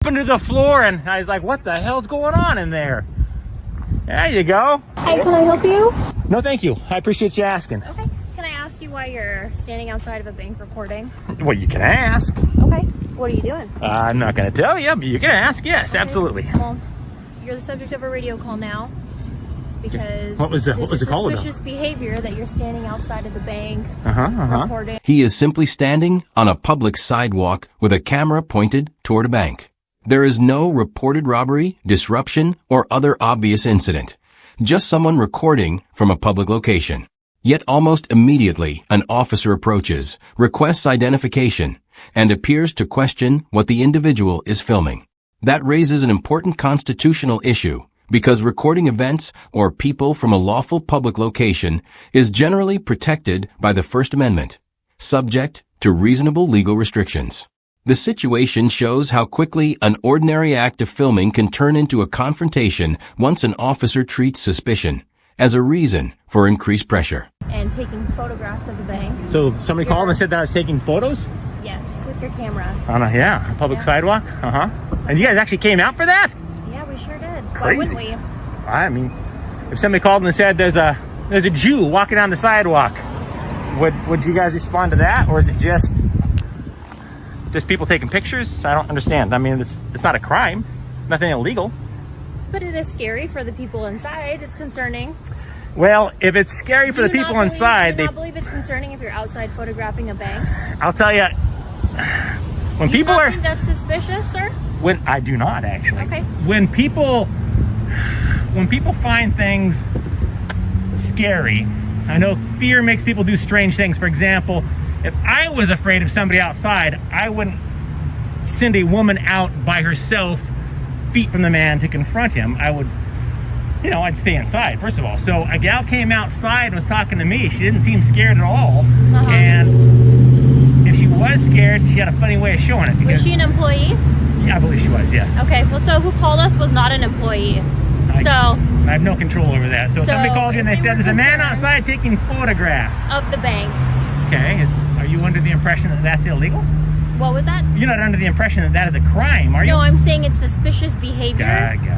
Into the floor, and I was like, what the hell's going on in there? There you go. Hey, can I help you? No, thank you. I appreciate you asking. Okay. Can I ask you why you're standing outside of a bank recording? Well, you can ask. Okay. What are you doing? I'm not going to tell you, but you can ask. Yes, okay. Absolutely. Well, you're the subject of a radio call now because what was the call about? Suspicious behavior that you're standing outside of the bank recording. He is simply standing on a public sidewalk with a camera pointed toward a bank. There is no reported robbery, disruption, or other obvious incident. Just someone recording from a public location. Yet almost immediately, an officer approaches, requests identification, and appears to question what the individual is filming. That raises an important constitutional issue, because recording events or people from a lawful public location is generally protected by the First Amendment, subject to reasonable legal restrictions. The situation shows how quickly an ordinary act of filming can turn into a confrontation once an officer treats suspicion as a reason for increased pressure. And taking photographs of the bank. So somebody called and said that I was taking photos? Yes, with your camera. On a public sidewalk? And you guys actually came out for that? Yeah, we sure did. Crazy. Why wouldn't we? I mean, if somebody called and said there's a Jew walking down the sidewalk, would you guys respond to that, or is it just people taking pictures? I don't understand. I mean, it's not a crime, nothing illegal. But it is scary for the people inside. It's concerning. Well, if it's scary for the people inside, do you not believe it's concerning if you're outside photographing a bank? I'll tell you, when people are, think that's suspicious, sir? When I do not actually. Okay. When people find things scary, I know fear makes people do strange things. For example, if I was afraid of somebody outside, I wouldn't send a woman out by herself, feet from the man, to confront him. I would, I'd stay inside, first of all. So a gal came outside and was talking to me. She didn't seem scared at all. And if she was scared, she had a funny way of showing it. Was she an employee? Yeah, I believe she was, yes. Okay, well, so who called us was not an employee. I have no control over that. So somebody called you and they said, there's a man outside taking photographs of the bank. Okay, are you under the impression that that's illegal? What was that? You're not under the impression that that is a crime, are you? No, I'm saying it's suspicious behavior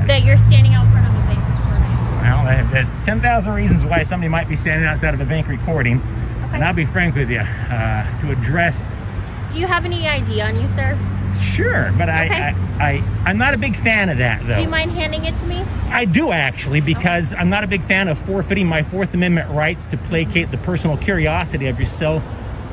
that you're standing out front of a bank recording. Well, there's 10,000 reasons why somebody might be standing outside of a bank recording. Okay. And I'll be frank with you, to address... Do you have any ID on you, sir? Sure, but okay. I'm not a big fan of that, though. Do you mind handing it to me? I do, actually, because I'm not a big fan of forfeiting my Fourth Amendment rights to placate the personal curiosity of yourself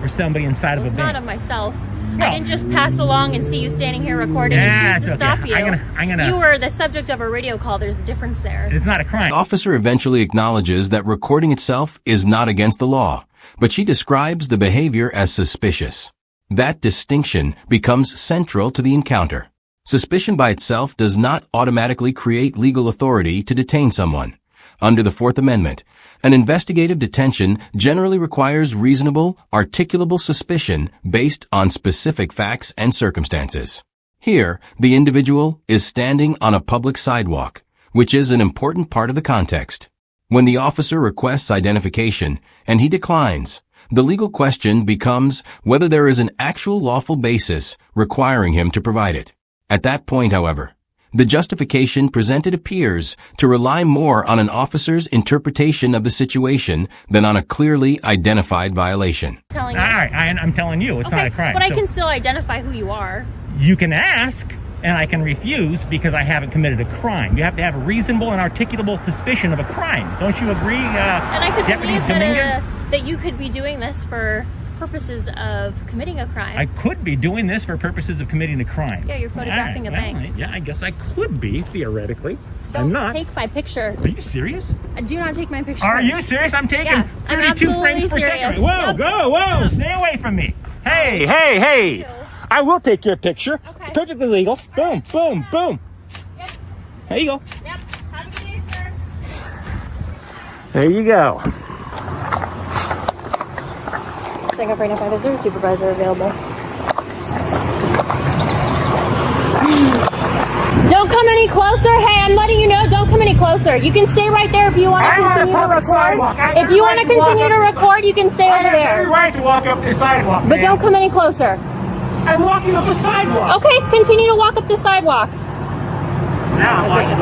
or somebody inside of a bank. It's not of myself. No. I didn't just pass along and see you standing here recording and choose to stop you. You were the subject of a radio call. There's a difference there. It's not a crime. The officer eventually acknowledges that recording itself is not against the law, but she describes the behavior as suspicious. That distinction becomes central to the encounter. Suspicion by itself does not automatically create legal authority to detain someone. Under the Fourth Amendment, an investigative detention generally requires reasonable, articulable suspicion based on specific facts and circumstances. Here, the individual is standing on a public sidewalk, which is an important part of the context. When the officer requests identification and he declines, the legal question becomes whether there is an actual lawful basis requiring him to provide it. At that point, however, the justification presented appears to rely more on an officer's interpretation of the situation than on a clearly identified violation. All right, I'm telling you, it's not a crime. But I can still identify who you are. You can ask, and I can refuse because I haven't committed a crime. You have to have a reasonable and articulable suspicion of a crime. Don't you agree, And I could Deputy believe Dominguez? that you could be doing this for purposes of committing a crime. I could be doing this for purposes of committing a crime. Yeah, you're photographing a bank. Yeah, I guess I could be, theoretically. Don't I'm not. take my picture. Are you serious? Do not take my picture. Are you serious? I'm taking 32 frames per second. Whoa, whoa, stay away from me. Hey. I will take your picture. Okay. It's perfectly legal. Boom, boom, boom. Yep. There you go. Yep. Have a good day, sir. There you go. Second right now, is there a supervisor available? Don't come any closer. Hey, I'm letting you know, don't come any closer. You can stay right there if you want to continue to record. If you want to continue to record, you can stay over there. I have every right to walk up the sidewalk. But don't come any closer. I'm walking up the sidewalk. Okay, continue to walk up the sidewalk. Now I'm watching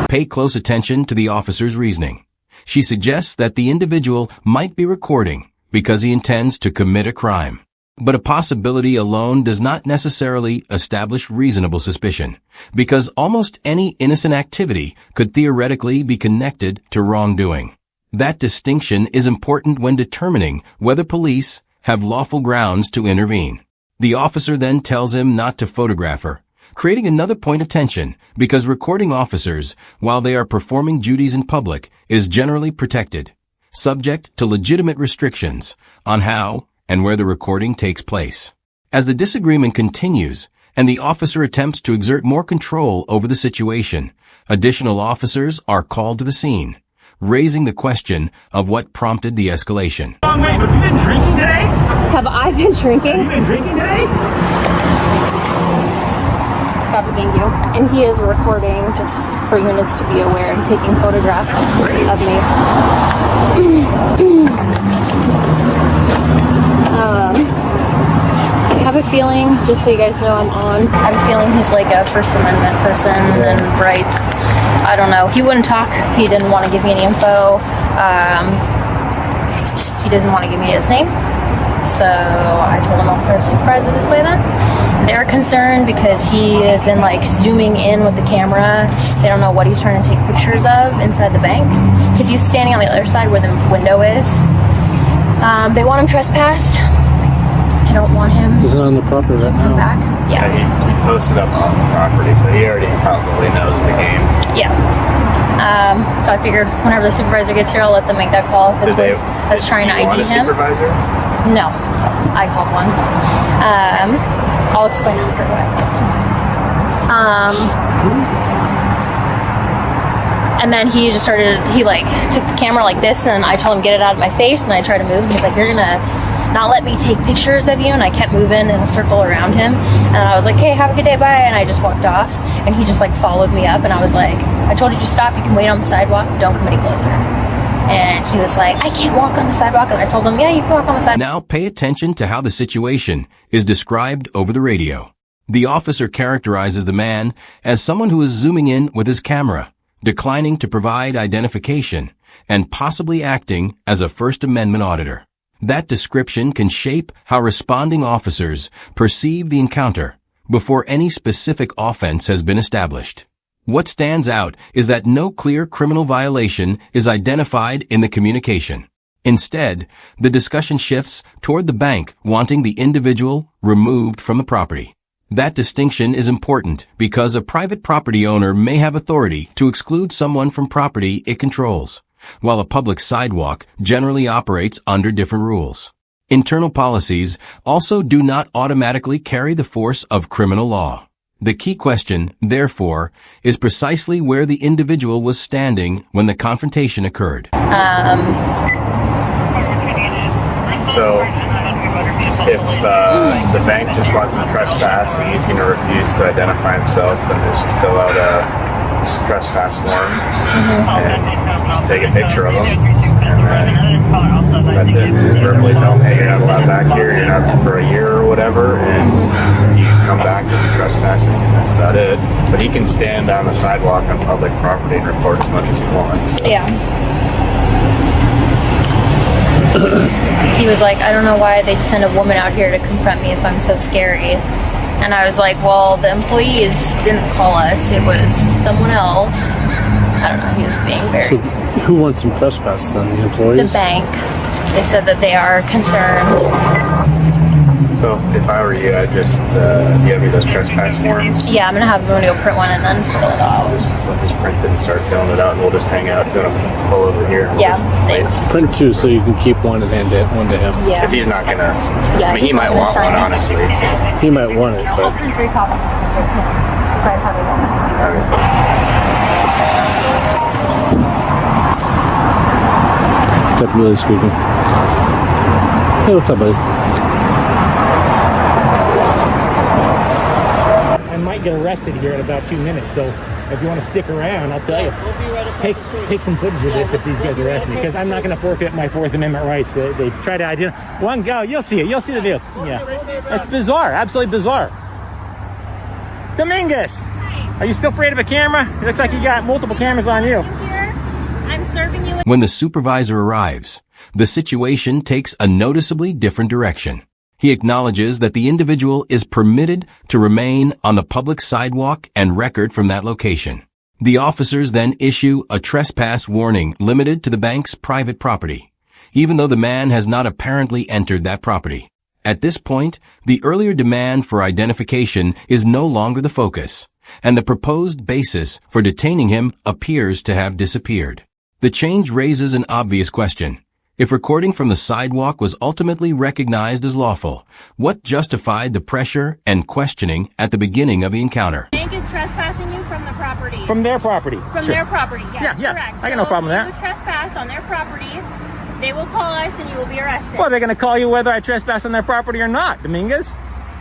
you. Pay close attention to the officer's reasoning. She suggests that the individual might be recording because he intends to commit a crime. But a possibility alone does not necessarily establish reasonable suspicion, because almost any innocent activity could theoretically be connected to wrongdoing. That distinction is important when determining whether police have lawful grounds to intervene. The officer then tells him not to photograph her, creating another point of tension because recording officers, while they are performing duties in public, is generally protected, subject to legitimate restrictions on how and where the recording takes place. As the disagreement continues and the officer attempts to exert more control over the situation, additional officers are called to the scene, raising the question of what prompted the escalation. Oh, wait, have you been drinking today? Have I been drinking? Have you been drinking today? Thank you. And he is recording, just for units to be aware, and taking photographs of me. I have a feeling, just so you guys know I'm on, I'm feeling he's like a First Amendment person and rights. I don't know. He wouldn't talk. He didn't want to give me any info. He didn't want to give me his name. So I told him I'll start a supervisor this way then. They're concerned because he has been like zooming in with the camera. They don't know what he's trying to take pictures of inside the bank because he's standing on the other side where the window is. They want him trespassed. I don't want him. He's not on the property right now. Back. Yeah. He posted up on the property, so he already probably knows the game. Yeah. So I figured whenever the supervisor gets here, I'll let them make that call. If it's worth us trying to ID him. Supervisor? No, I called one. I'll explain after what. And then he just started, he like took the camera like this and I told him get it out of my face and I tried to move and he's like, you're gonna not let me take pictures of you, and I kept moving in a circle around him and I was like, hey, have a good day, bye, and I just walked off and he just like followed me up and I was like, I told you to stop, you can wait on the sidewalk, don't come any closer. And he was like, I can't walk on the sidewalk. And I told him, yeah, you can walk on the sidewalk. Now pay attention to how the situation is described over the radio. The officer characterizes the man as someone who is zooming in with his camera, declining to provide identification, and possibly acting as a First Amendment auditor. That description can shape how responding officers perceive the encounter before any specific offense has been established. What stands out is that no clear criminal violation is identified in the communication. Instead, the discussion shifts toward the bank wanting the individual removed from the property. That distinction is important because a private property owner may have authority to exclude someone from property it controls, while a public sidewalk generally operates under different rules. Internal policies also do not automatically carry the force of criminal law. The key question, therefore, is precisely where the individual was standing when the confrontation occurred. So, if the bank just wants him to trespass and he's going to refuse to identify himself and just fill out a trespass form and just take a picture of him, and that's it. Just verbally tell him, hey, you're not allowed back here, you're not for a year or whatever, and you can come back and be trespassing, and that's about it. But he can stand on the sidewalk on public property and record as much as he wants. So. Yeah. He was like, I don't know why they'd send a woman out here to confront me if I'm so scary. And I was like, well, the employees didn't call us. It was someone else. I don't know. He was being very... So who wants him trespass then? The employees? The bank. They said that they are concerned. So if I were you, I'd just, do you have any of those trespass forms? Yeah, I'm going to have them go print one and then fill it out. We'll just print it and start filling it out, and we'll just hang out. If you want to pull over here. Yeah, thanks. Print two so you can keep one and hand it one to him. Yeah. Because he's not going to, Yeah, I mean, he might want one, honestly. So. He might want it, but... Three copies. Decide how they want it to be. Technically speaking. Hey, what's up, buddy? I might get arrested here in about 2 minutes, so If you want to stick around, I'll tell you. We'll be right across Take some footage of this if these guys arrest me, because I'm not going to forfeit my Fourth Amendment rights. They try to identify. One go, you'll see it. You'll see the vehicle. Yeah, that's bizarre. Absolutely bizarre. Dominguez, are you still afraid of a camera? It looks like you got multiple cameras on you. I'm serving you. When the supervisor arrives, the situation takes a noticeably different direction. He acknowledges that the individual is permitted to remain on the public sidewalk and record from that location. The officers then issue a trespass warning limited to the bank's private property, even though the man has not apparently entered that property. At this point, the earlier demand for identification is no longer the focus, and the proposed basis for detaining him appears to have disappeared. The change raises an obvious question. If recording from the sidewalk was ultimately recognized as lawful, what justified the pressure and questioning at the beginning of the encounter? The bank is trespassing you from the property. From their property. From Sure. their property, yes, Yeah, correct. I got no problem with So that. if you trespass on their property, they will call us and you will be arrested. Well, they're going to call you whether I trespass on their property or not, Dominguez.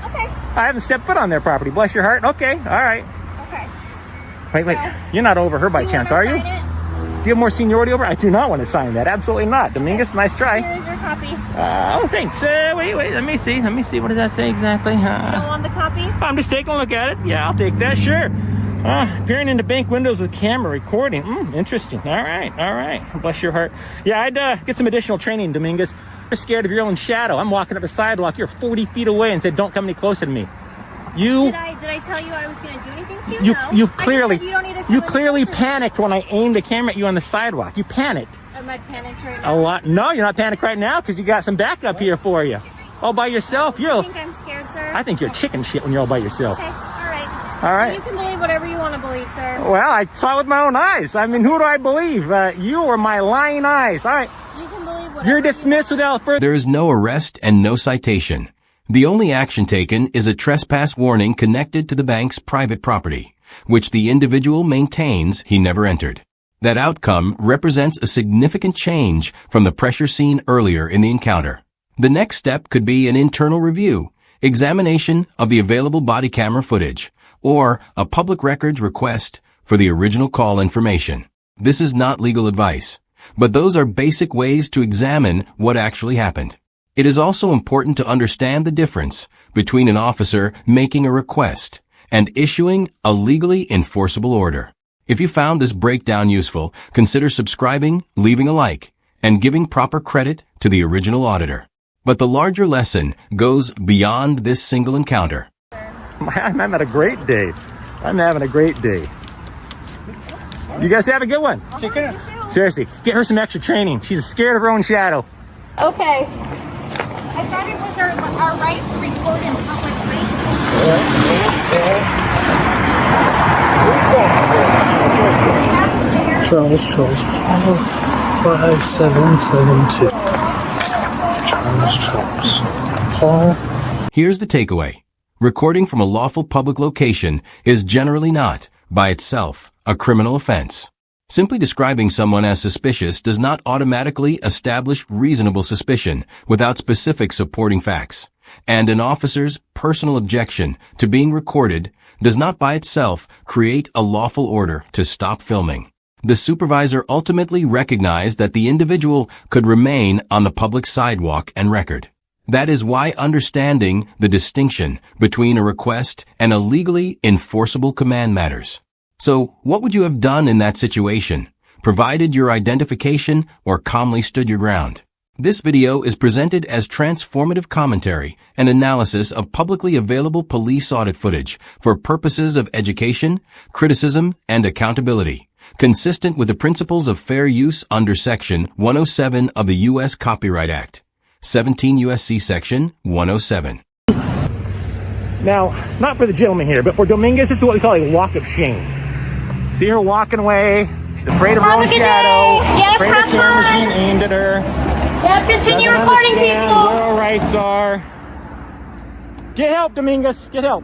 Okay, I haven't stepped foot on their property. Bless your heart. Okay, all right. okay. Wait. You're not over her by Do you chance, wanna are you? sign it? Do you have more seniority over? I do not want to sign that. Absolutely not. Dominguez, nice try. Here's your copy. You Oh, thanks. Wait. Let me see. What does that say exactly? don't want the copy? I'm just taking a look at it. Yeah, I'll take that. Sure. Peering into bank windows with camera recording. Interesting. All right. Bless your heart. Yeah, I'd get some additional training, Dominguez. You're scared of your own shadow. I'm walking up a sidewalk. You're 40 feet away and said, "Don't come any closer to me." Did I tell you I was going to do anything to you? You No. I you just clearly said you don't need to come you any clearly closer to me. panicked when I aimed a camera at you on the sidewalk. You panicked. Am I panicked right A now? lot. No, you're not panicked right now because you got some backup here for you. All by yourself. You think I'm scared, sir? I think you're chicken shit when you're all by yourself. Okay, all right. All right. You can believe whatever you want to believe, sir. Well, I saw it with my own eyes. I mean, who do I believe? You or my lying eyes? All right. You can believe whatever You're you dismissed without further. There is no arrest and no citation. The only action taken is a trespass warning connected to the bank's private property, which the individual maintains he never entered. That outcome represents a significant change from the pressure seen earlier in the encounter. The next step could be an internal review, examination of the available body camera footage, or a public records request for the original call information. This is not legal advice, but those are basic ways to examine what actually happened. It is also important to understand the difference between an officer making a request and issuing a legally enforceable order. If you found this breakdown useful, consider subscribing, leaving a like, and giving proper credit to the original auditor. But the larger lesson goes beyond this single encounter. I'm having a great day. I'm having a great day. You guys have a good one. Take care. Seriously, get her some extra training. She's scared of her own shadow. Okay. I thought it was our right to record in public places. Charles, Paul, 5772. Charles, Paul. Here's the takeaway. Recording from a lawful public location is generally not, by itself, a criminal offense. Simply describing someone as suspicious does not automatically establish reasonable suspicion without specific supporting facts. And an officer's personal objection to being recorded does not by itself create a lawful order to stop filming. The supervisor ultimately recognized that the individual could remain on the public sidewalk and record. That is why understanding the distinction between a request and a legally enforceable command matters. So, what would you have done in that situation? Provided your identification or calmly stood your ground? This video is presented as transformative commentary and analysis of publicly available police audit footage for purposes of education, criticism, and accountability, consistent with the principles of fair use under Section 107 of the U.S. Copyright Act, 17 U.S.C. Section 107. Now, not for the gentleman here, but for Dominguez, this is what we call a walk of shame. See her walking away, she's afraid of her Have own a good shadow, day. Yes, afraid the have camera's fun. being aimed at her, Yeah, continue doesn't recording, understand people. where her rights are. Get help, Dominguez, get help.